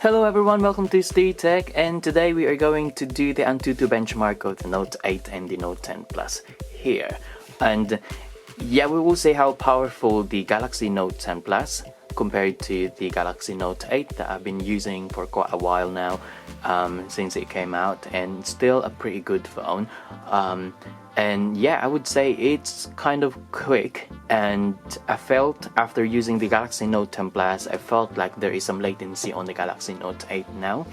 Hello everyone, welcome to Stay Tech, and today we are going to do the Antutu benchmark of the Note 8 and the Note 10 Plus here. And yeah, we will see how powerful the Galaxy Note 10 Plus compared to the Galaxy Note 8 that I've been using for quite a while now, since it came out, and still a pretty good phone. And yeah, I would say it's kind of quick, and I felt after using the Galaxy Note 10 Plus, I felt like there is some latency on the Galaxy Note 8 now,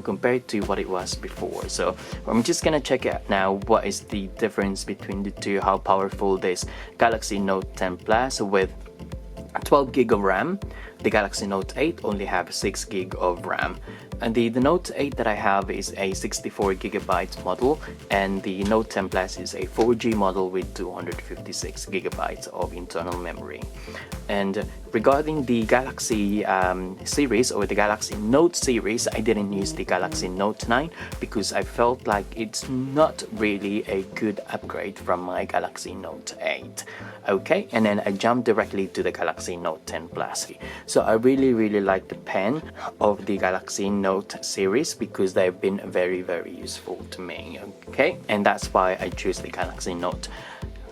compared to what it was before. So I'm just gonna check out now what is the difference between the two, how powerful this Galaxy Note 10 Plus with 12 gig of RAM. The Galaxy Note 8 only have 6 gig of RAM, and the Note 8 that I have is a 64 gigabyte model, and the Note 10 Plus is a 4G model with 256 gigabytes of internal memory. And regarding the Galaxy series or the Galaxy Note series, I didn't use the Galaxy Note 9 because I felt like it's not really a good upgrade from my Galaxy Note 8. Okay, and then I jumped directly to the Galaxy Note 10 Plus. So I really like the pen of the Galaxy Note series because they've been very useful to me. Okay, and that's why I choose the Galaxy Note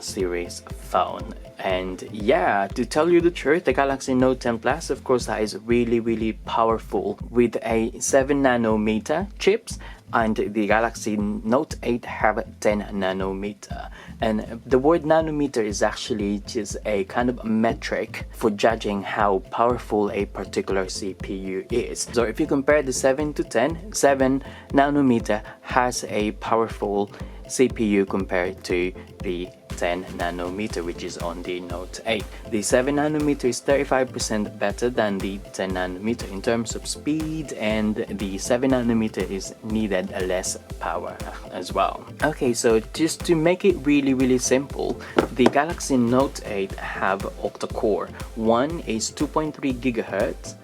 series phone. And yeah, to tell you the truth, the Galaxy Note 10 Plus, of course, that is really powerful with a 7 nanometer chips, and the Galaxy Note 8 have 10 nanometer. And the word nanometer is actually just a kind of metric for judging how powerful a particular CPU is. So if you compare the 7 to 10, 7 nanometer has a powerful CPU compared to the 10 nanometer, which is on the Note 8. The 7 nanometer is 35% better than the 10 nanometer in terms of speed, and the 7 nanometer is needed less power as well. Okay, so just to make it really simple, the Galaxy Note 8 have octa-core. One is 2.3 gigahertz,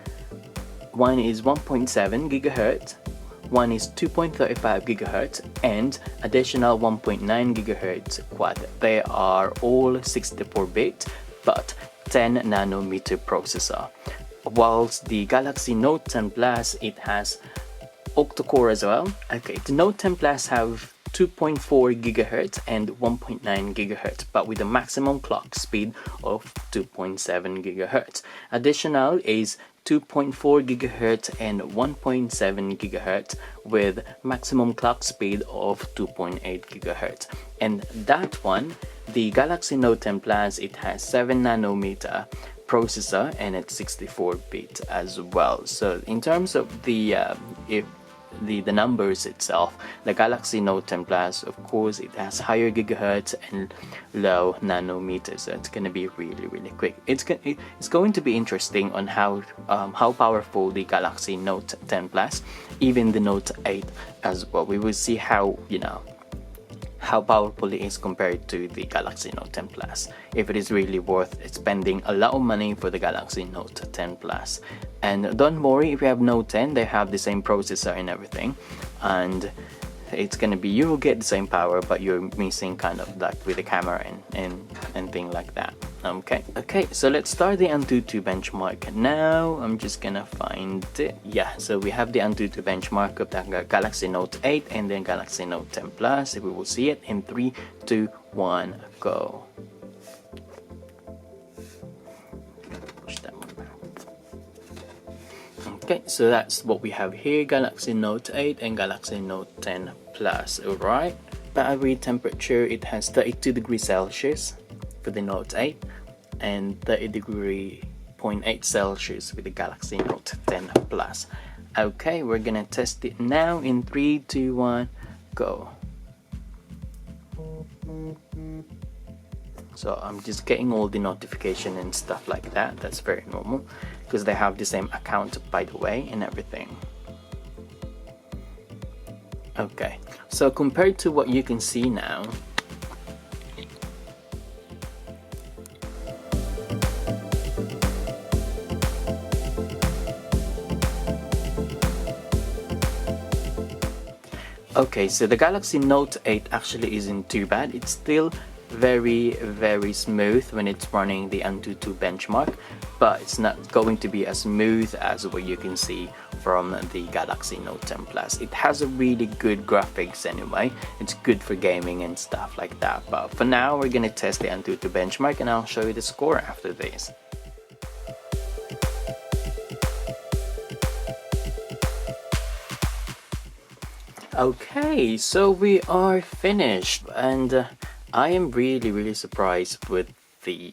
one is 1.7 gigahertz, one is 2.35 gigahertz, and additional 1.9 gigahertz quad. They are all 64-bit but 10 nanometer processor. Whilst the Galaxy Note 10 Plus, it has octa-core as well. Okay, the Note 10 Plus have 2.4 gigahertz and 1.9 gigahertz, but with a maximum clock speed of 2.7 gigahertz. Additional is 2.4 gigahertz and 1.7 gigahertz with maximum clock speed of 2.8 gigahertz. And that one, the Galaxy Note 10 Plus, it has 7 nanometer processor and it's 64-bit as well. So in terms of the numbers itself, the Galaxy Note 10 Plus, of course, it has higher gigahertz and low nanometers, so it's gonna be really quick. It's going to be interesting on how powerful the Galaxy Note 10 Plus, even the Note 8 as well. We will see how, how powerful it is compared to the Galaxy Note 10 Plus, if it is really worth spending a lot of money for the Galaxy Note 10 Plus. And don't worry, if you have Note 10, they have the same processor and everything, and it's gonna be, you will get the same power, but you're missing kind of like with the camera and thing like that. Okay, so let's start the Antutu benchmark now. I'm just gonna find it. Yeah, so we have the Antutu benchmark of the Galaxy Note 8 and then Galaxy Note 10 Plus. We will see it in 3, 2, 1, go. Okay, so that's what we have here, Galaxy Note 8 and Galaxy Note 10 Plus. Alright, battery temperature, it has 32 degrees Celsius for the Note 8 and 30.8 Celsius with the Galaxy Note 10 Plus. Okay, we're gonna test it now in 3, 2, 1, go. So I'm just getting all the notification and stuff like that. That's very normal because they have the same account, by the way, and everything. Okay, so compared to what you can see now, okay, so the Galaxy Note 8 actually isn't too bad. It's still very smooth when it's running the Antutu benchmark, but it's not going to be as smooth as what you can see from the Galaxy Note 10 Plus. It has a really good graphics anyway. It's good for gaming and stuff like that. But for now, we're gonna test the Antutu benchmark and I'll show you the score after this. Okay, so we are finished, and I am really surprised with the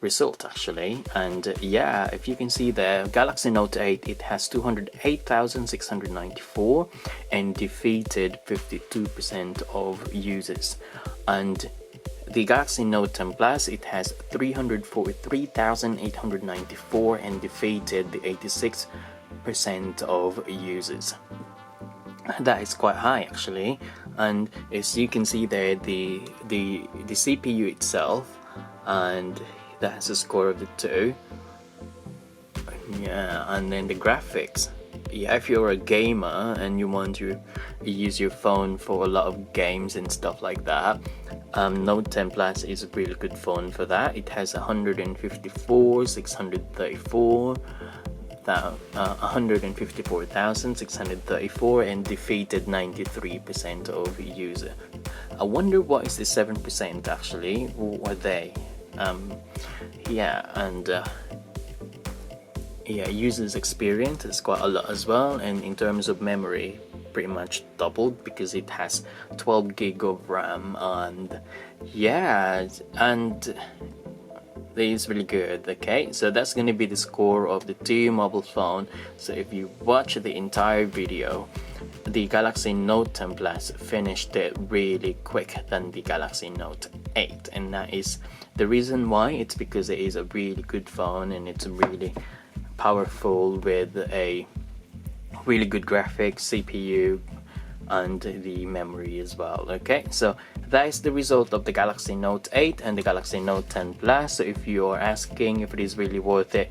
result actually. And yeah, if you can see there, Galaxy Note 8, it has 208,694 and defeated 52% of users. And the Galaxy Note 10 Plus, it has 343,894 and defeated the 86% of users. That is quite high actually. And as you can see there, the CPU itself, and that has a score of the 2. Yeah, and then the graphics. Yeah, if you're a gamer and you want to use your phone for a lot of games and stuff like that, Note 10 Plus is a really good phone for that. It has 154,634 and defeated 93% of user. I wonder what is the 7% actually. What are they? Yeah, and yeah, users experience is quite a lot as well, and in terms of memory, pretty much doubled because it has 12 gig of RAM, and yeah, and it is really good. Okay, so that's going to be the score of the two mobile phone. So if you watch the entire video, the Galaxy Note 10 Plus finished it really quick than the Galaxy Note 8, and that is the reason why. It's because it is a really good phone and it's really powerful with a really good graphics, CPU, and the memory as well. Okay, so that is the result of the Galaxy Note 8 and the Galaxy Note 10 Plus. So if you are asking if it is really worth it,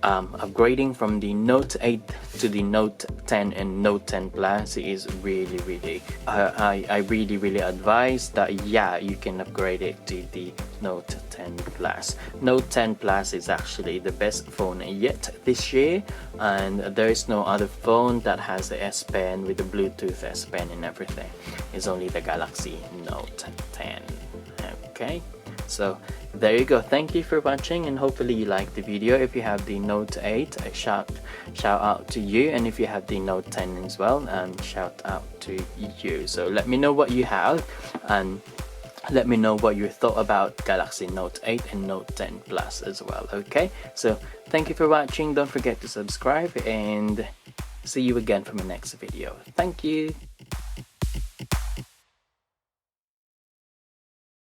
upgrading from the Note 8 to the Note 10 and Note 10 Plus is really I really advise that, yeah, you can upgrade it to the Note 10 Plus. Note 10 Plus is actually the best phone yet this year, and there is no other phone that has the S Pen with the Bluetooth S Pen and everything. It's only the Galaxy Note 10. Okay, so there you go. Thank you for watching, and hopefully you liked the video. If you have the Note 8, shout out to you, and if you have the Note 10 as well, shout out to you. So let me know what you have, and let me know what you thought about Galaxy Note 8 and Note 10 Plus as well. Okay, so thank you for watching. Don't forget to subscribe, and see you again from the next video. Thank you.